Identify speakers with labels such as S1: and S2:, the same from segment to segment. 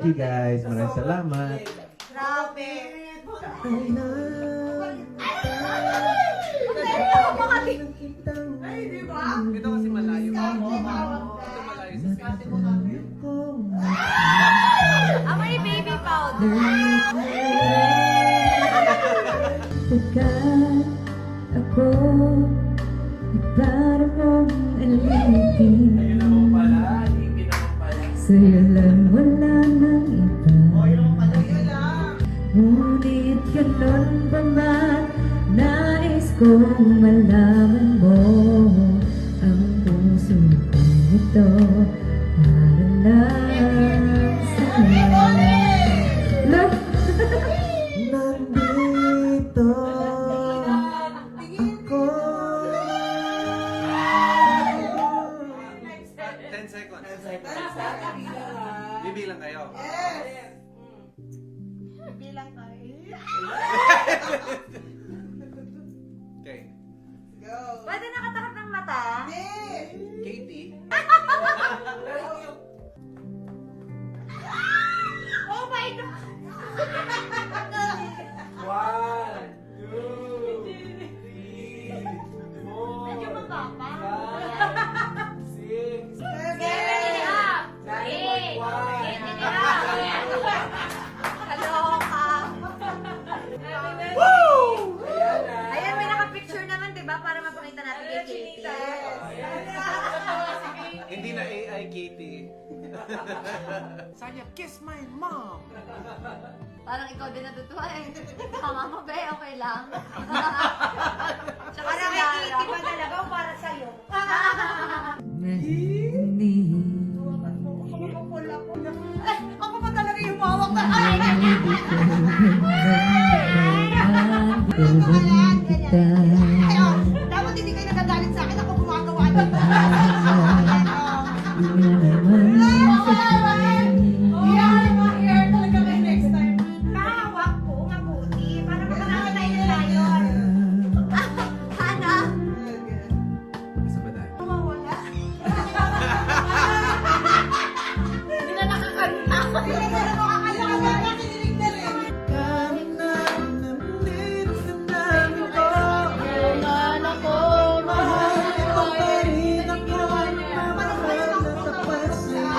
S1: Thank you guys. Maraming salamat.
S2: Grabe.
S3: Ay, di ba? Ito kasi malayo. Ito malayo sa station.
S2: Amoy baby powder.
S4: Pagkat ako ay para mong alipin.
S3: Ayun naman pala. Hindi naman pala.
S4: Sa'yo lang wala nang iba.
S3: Ayun lang.
S4: Ngunit ganun pa man, nais kong malaman mo ang puso kong ito para lang sa'yo. Look!
S1: Nandito ako.
S3: 10 seconds. Bibilang kayo.
S2: Bilang kayo.
S3: Okay.
S2: Pwede nakatakap ng mata?
S3: Katie.
S2: Oh my God!
S3: 1, 2, 3, 4,
S2: Medyo mababa.
S3: 5, 6,
S2: 7 and a half. 8. 8 and a half. Kaloka. Ayan, may naka-picture naman, di ba? Para mapakita natin kay Katie.
S3: Hindi na AI, Katie. Sanya, kiss my mom.
S2: Parang ikaw din natutuwa eh. Tama mo, be? Okay lang. Tsaka para kay Katie ba talaga o para sa'yo? Ako pa talaga yung mawak na. Ay, dapat hindi kayo nagagalit sa akin. Ako gumagawa nito. Kahawak ko, mabuti. Para makakatay na tayo. Hana?
S3: Isa ba tayo?
S2: Mawala. Hindi na nakakanta. Hindi na nakakanta. Nakikinig na rin.
S1: Kahit na nandito sa namin ko.
S2: Mahal ako,
S1: Mahal ko pa rin ako. Mahal na tapat sa'yo.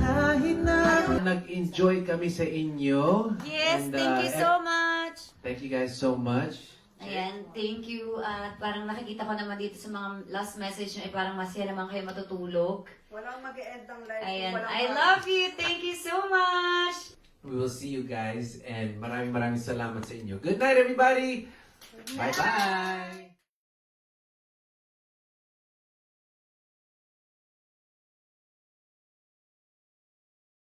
S1: Kahit na nag-enjoy kami sa inyo.
S2: Yes,
S1: And,
S2: thank you so much.
S1: Thank you guys so much.
S2: Ayan, thank you. At parang nakikita ko naman dito sa mga last message nyo, parang masaya naman kayo matutulog.
S5: Walang mag-e-end ng live.
S2: Ayan,
S5: Walang
S2: I love you. Thank you so much.
S1: We will see you guys and maraming salamat sa inyo. Good night everybody! Bye-bye!